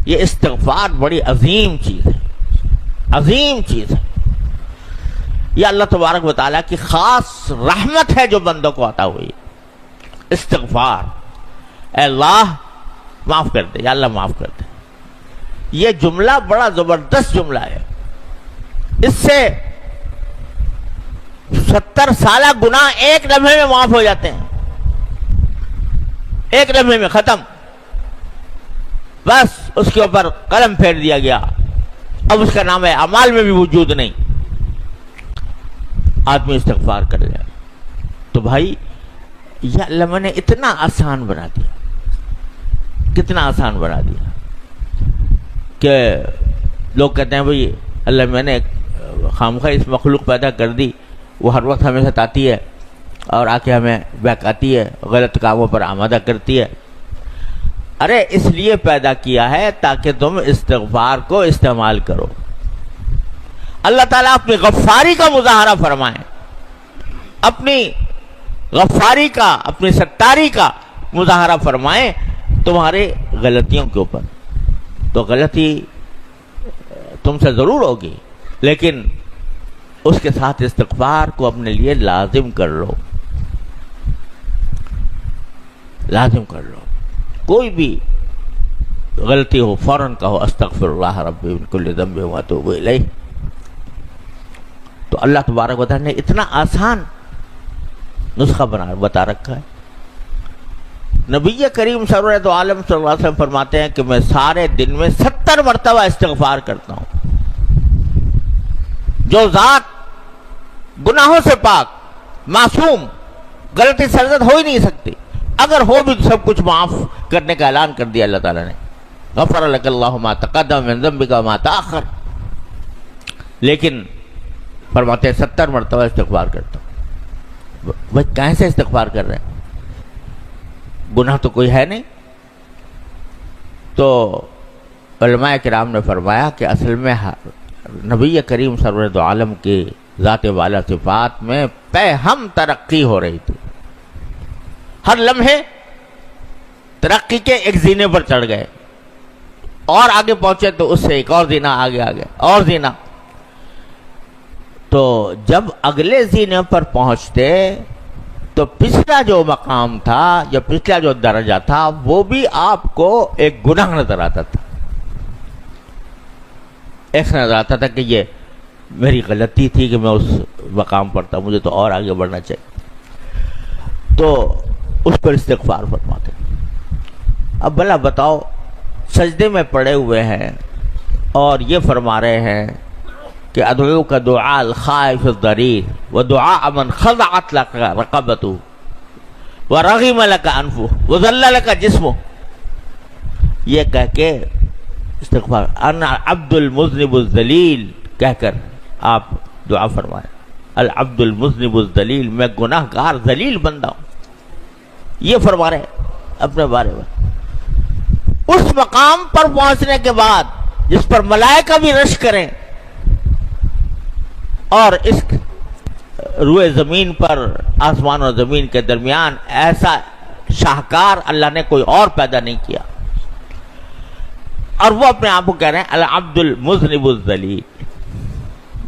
یہ استغفار بڑی عظیم چیز ہے، عظیم چیز ہے۔ یہ اللہ تبارک و تعالیٰ کی خاص رحمت ہے جو بندوں کو عطا ہوئی۔ استغفار، اے اللہ معاف کر دے، یا اللہ معاف کر دے، یہ جملہ بڑا زبردست جملہ ہے۔ اس سے 70 سالہ گناہ ایک لمحے میں معاف ہو جاتے ہیں، ایک لمحے میں ختم، بس اس کے اوپر قلم پھیر دیا گیا، اب اس کا نام اعمال میں بھی وجود نہیں۔ آدمی استغفار کر لے تو بھائی یہ اللہ نے اتنا آسان بنا دیا، کتنا آسان بنا دیا کہ لوگ کہتے ہیں بھائی اللہ میں نے خامخواہ اس مخلوق پیدا کر دی، وہ ہر وقت ہمیں ستاتی ہے اور آ کے ہمیں بہکاتی ہے، غلط کاموں پر آمادہ کرتی ہے۔ ارے اس لیے پیدا کیا ہے تاکہ تم استغفار کو استعمال کرو۔ اللہ تعالیٰ اپنی غفاری کا مظاہرہ فرمائے، اپنی غفاری کا، اپنی ستاری کا مظاہرہ فرمائے تمہارے غلطیوں کے اوپر۔ تو غلطی تم سے ضرور ہوگی، لیکن اس کے ساتھ استغفار کو اپنے لیے لازم کر لو، لازم کر لو۔ کوئی بھی غلطی ہو فوراً کہو استغفر اللہ ربی من کل ذنب واتوب الیہ۔ تو اللہ تبارک و تعالیٰ نے اتنا آسان نسخہ بتا رکھا ہے۔ نبی کریم سرورت عالم صلی اللہ علیہ وسلم فرماتے ہیں کہ میں سارے دن میں 70 مرتبہ استغفار کرتا ہوں۔ جو ذات گناہوں سے پاک، معصوم، غلطی سرزد ہو ہی نہیں سکتی، اگر ہو بھی تو سب کچھ معاف کرنے کا اعلان کر دیا اللہ تعالیٰ نے۔ غفر لک اللہ ما تقدم من ذنبک وما تاخر، لیکن فرماتے ہیں 70 مرتبہ استغفار کرتا ہوں۔ بھائی کیسے استغفار کر رہے ہیں؟ گناہ تو کوئی ہے نہیں۔ تو علماء کرام نے فرمایا کہ اصل میں نبی کریم سرورت عالم کی ذات والا صفات میں پہ ہم ترقی ہو رہی تھی، ہر لمحے ترقی کے ایک زینے پر چڑھ گئے، اور آگے پہنچے تو اس سے ایک اور زینہ آگے اور زینہ۔ تو جب اگلے زینے پر پہنچتے تو پچھلا جو مقام تھا یا پچھلا جو درجہ تھا وہ بھی آپ کو ایک گناہ نظر آتا تھا، ایک نظر آتا تھا کہ یہ میری غلطی تھی کہ میں اس مقام پر تھا، مجھے تو اور آگے بڑھنا چاہیے۔ تو اس پر استغفار فرماتے ہیں۔ اب بھلا بتاؤ، سجدے میں پڑے ہوئے ہیں اور یہ فرما رہے ہیں کہ ادعو کا دعاء الخائف الضریر ودعاء من خضعت لك رقبته ورغم لك انفه وذل لك جسمه، یہ کہہ کے استغفار انا عبد المذنب الذلیل کہہ کر آپ دعا فرمائیں، العبد المذنب الذلیل، میں گناہ گار ذلیل بندہ ہوں، یہ فرما رہے ہیں اپنے بارے میں۔ اس مقام پر پہنچنے کے بعد جس پر ملائکہ بھی رش کریں اور اس روئے زمین پر، آسمان اور زمین کے درمیان ایسا شاہکار اللہ نے کوئی اور پیدا نہیں کیا، اور وہ اپنے آپ کو کہہ رہے ہیں العبد المذنب الذلیل،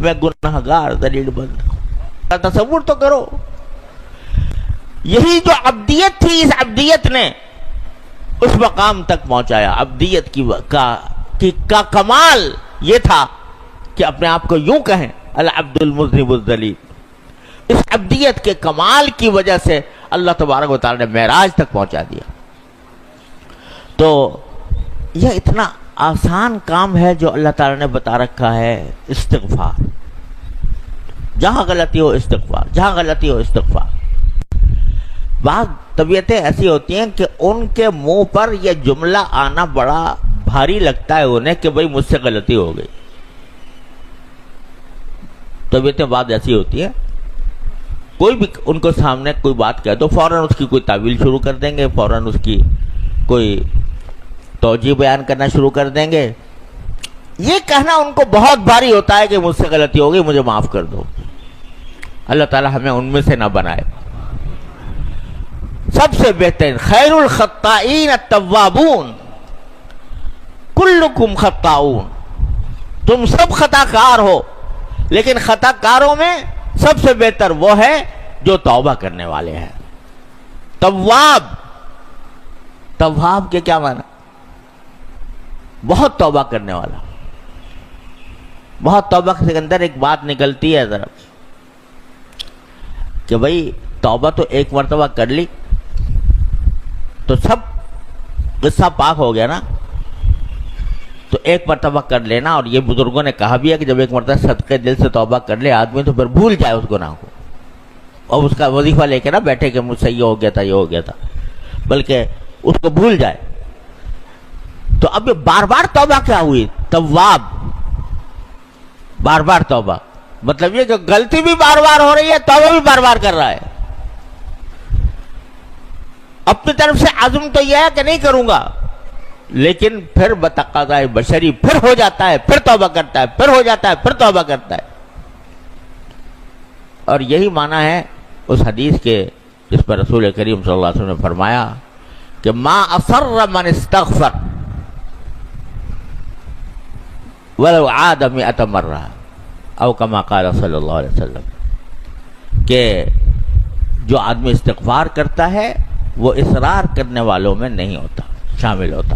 میں گناہ گار ذلیل بندہ ہوں۔ تصور تو کرو، یہی جو عبدیت تھی، اس عبدیت نے اس مقام تک پہنچایا۔ عبدیت کا کمال یہ تھا کہ اپنے آپ کو یوں کہیں العبد المذنب الذلیل۔ اس عبدیت کے کمال کی وجہ سے اللہ تبارک و تعالی نے معراج تک پہنچا دیا۔ تو یہ اتنا آسان کام ہے جو اللہ تعالی نے بتا رکھا ہے، استغفار۔ جہاں غلطی ہو استغفار، جہاں غلطی ہو استغفار۔ بعض طبیعتیں ایسی ہوتی ہیں کہ ان کے منہ پر یہ جملہ آنا بڑا بھاری لگتا ہے انہیں کہ بھئی مجھ سے غلطی ہو گئی۔ طبیعتیں بعض ایسی ہوتی ہیں، کوئی بھی ان کو سامنے کوئی بات کہہ دو فوراً اس کی کوئی تعویل شروع کر دیں گے، فوراً اس کی کوئی توجیہ بیان کرنا شروع کر دیں گے۔ یہ کہنا ان کو بہت بھاری ہوتا ہے کہ مجھ سے غلطی ہو گئی، مجھے معاف کر دو۔ اللہ تعالی ہمیں ان میں سے نہ بنائے۔ سب سے بہترین خیر الخطائین التوابون، कुल्लुकुम खत्ताऊन, तुम सब खताकार हो, लेकिन खताकारों में सबसे बेहतर वो है जो तौबा करने वाले हैं। तव्वाब, तव्वाब के क्या माना? बहुत तौबा करने वाला। बहुत तौबा के अंदर एक बात निकलती है जरा कि भाई तौबा तो एक मर्तबा कर ली तो सब किस्सा पाक हो गया ना, तो एक मर्तबा कर लेना। और ये बुजुर्गों ने कहा भी है कि जब एक मर्तबा सदके दिल से तौबा कर ले आदमी तो फिर भूल जाए उस गुनाह को, और उसका वजीफा लेके ना बैठे कि मुझसे ये हो गया था, ये हो गया था, बल्कि उसको भूल जाए। तो अब ये बार बार तौबा क्या हुई? तव्वाब, बार बार तौबा, मतलब ये कि गलती भी बार बार हो रही है, तौबा भी बार बार कर रहा है। अपनी तरफ से आज़म तो यह है कि नहीं करूंगा, लेकिन फिर बतक़ाज़ाए बशरी फिर हो जाता है, फिर तौबा करता है, फिर हो जाता है, फिर तौबा करता है। और यही माना है उस हदीस के जिस पर रसूल करीम सल्लल्लाहु अलैहि वसल्लम ने फरमाया कि मा असर्र मन इस्तग़फ़र वलो आद मिअत मर्रा औ कमा क़ाल सल्लल्लाहु अलैहि वसल्लम, कि जो आदमी इस्तिग़फ़ार करता है वो इसरार करने वालों में नहीं होता, शामिल होता।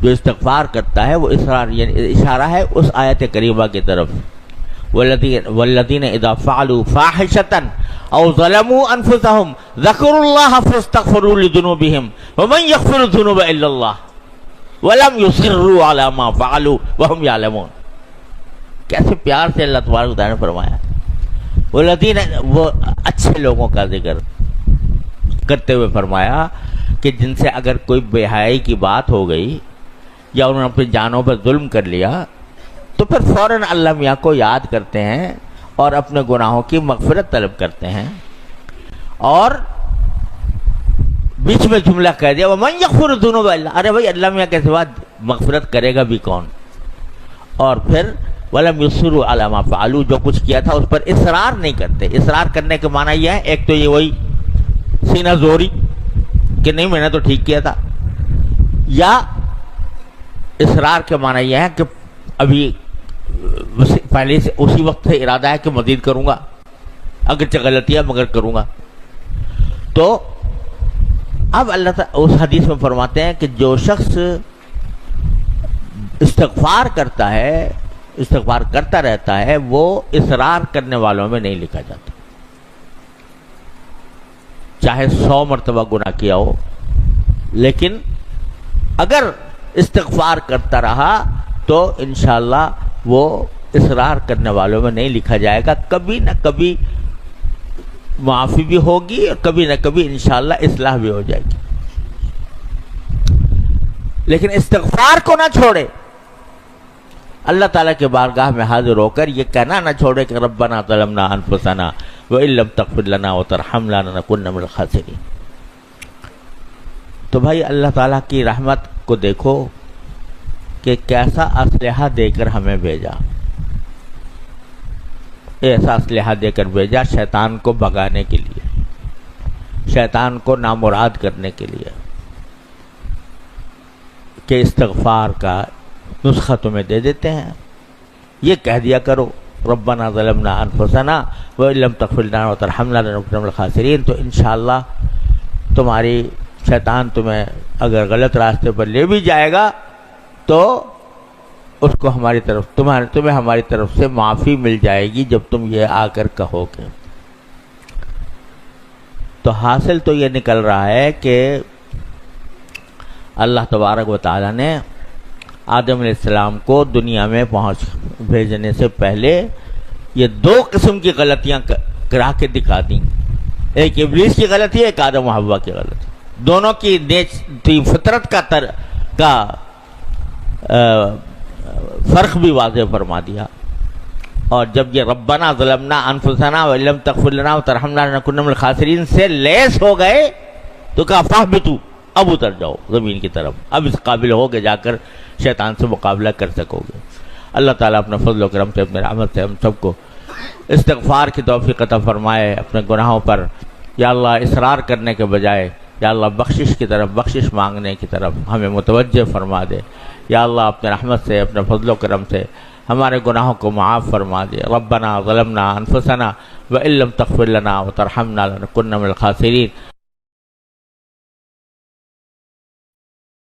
जो इस्तिग़फ़ार करता है वो इसरार, यानी इशारा है उस आयत करीमा की तरफ, वल्लज़ीन इज़ा फ़अलू फ़ाहिशतन औ ज़लमू अनफुसहुम ज़करुल्लाह फ़स्तग़फ़रू लिज़ुनूबिहिम वमन यग़फ़िरुज़्ज़ुनूब इल्लल्लाह वलम युसिर्रू अला मा फ़अलू वहुम यअलमून। कैसे प्यार से अल्लाह तबारक व तआला ने फरमाया, वल्लज़ीन, वो अच्छे लोगों का जिक्र करते हुए फरमाया कि जिनसे अगर कोई बेहयाई की बात हो गई या उन्होंने अपनी जानों पर जुल्म कर लिया तो फिर फौरन अल्लाह मियाँ को याद करते हैं और अपने गुनाहों की मग़फ़िरत तलब करते हैं। और बीच में जुमला कह दिया वमन यग़फ़िरुज़्ज़ुनूब इल्ला, अरे भाई अल्लाह मियाँ के सिवा मग़फ़िरत करेगा भी कौन? और फिर वलम युसिर्रू अला मा फ़अलू, जो कुछ किया था उस पर इसरार नहीं करते। इसरार करने के माना यह है, एक तो ये वही सीना जोरी कि नहीं मैंने तो ठीक किया था, या इसरार के माना यह है कि अभी पहले से उसी वक्त से इरादा है कि मज़ीद करूंगा, अगरचे गलती है मगर करूंगा। तो अब अल्लाह ताला उस हदीस में फरमाते हैं कि जो शख्स इस्तिग़फ़ार करता है, इस्तिग़फ़ार करता रहता है, वो इसरार करने वालों में नहीं लिखा जाता। चाहे 100 मरतबा गुनाह किया हो, लेकिन अगर इस्तिग़फ़ार करता रहा तो इंशाअल्लाह वो इसरार करने वालों में नहीं लिखा जाएगा। कभी न कभी माफ़ी भी होगी और कभी न कभी इंशाअल्लाह इस्लाह भी हो जाएगी। लेकिन इस्तिग़फ़ार को ना छोड़े, अल्लाह ताला के बारगाह में हाजिर होकर ये कहना ना छोड़े कि रब्बना ज़लमना अनफुसना व इन लम तग़फ़िर लना व तरहमना लनकुन्ना मिनल ख़ासिरीन। तो भाई अल्लाह ताला की रहमत को देखो कि कैसा असलहा देकर हमें भेजा, ऐसा असलहा देकर भेजा शैतान को भगाने के लिए, शैतान को नामुराद करने के लिए, कि इस्तिग़फ़ार का नुस्खा तुम्हें दे देते हैं। ये कह दिया करो रब्बना ज़लमना अनफुसना व इन लम तग़फ़िर लना व तरहमना लनकुन्ना मिनल ख़ासिरीन। तो इंशाअल्लाह तुम्हारी शैतान तुम्हें अगर गलत रास्ते पर ले भी जाएगा तो उसको हमारी तरफ तुम्हें हमारी तरफ से माफ़ी मिल जाएगी जब तुम ये आकर कहोगे। तो हासिल तो ये निकल रहा है कि अल्लाह तबारक व तआला ने आदम अलैहिस्सलाम को दुनिया में भेजने से पहले ये 2 किस्म की गलतियां करा के दिखा दी। एक इब्लीस की गलती है, एक आदम व हव्वा की गलती। दोनों की फितरत का फ़र्क भी वाज़ेह फरमा दिया। और जब ये रब्बना ज़लमना अनफुसना व लम तग़फ़िर लना व तरहमना लनकुन्ना मिनल ख़ासिरीन से लेस हो गए तो कहा फ़हबितू, अब उतर जाओ ज़मीन की तरफ, अब इस काबिल हो के जाकर शैतान से मुकाबला कर सकोगे। अल्लाह ताला अपने फज़ल व करम से, अपने रहमत से हम सबको इस्तिग़फ़ार की तौफ़ीक़ अता फ़रमाए। अपने गुनाहों पर या अल्लाह इसरार करने के बजाय یا اللہ بخشش کی طرف، بخشش مانگنے کی طرف ہمیں متوجہ فرما دے۔ یا اللہ اپنے رحمت سے، اپنے فضل و کرم سے ہمارے گناہوں کو معاف فرما دے۔ ربنا ظلمنا انفسنا وان لم تغفر لنا وترحمنا لنكن من الخاسرین۔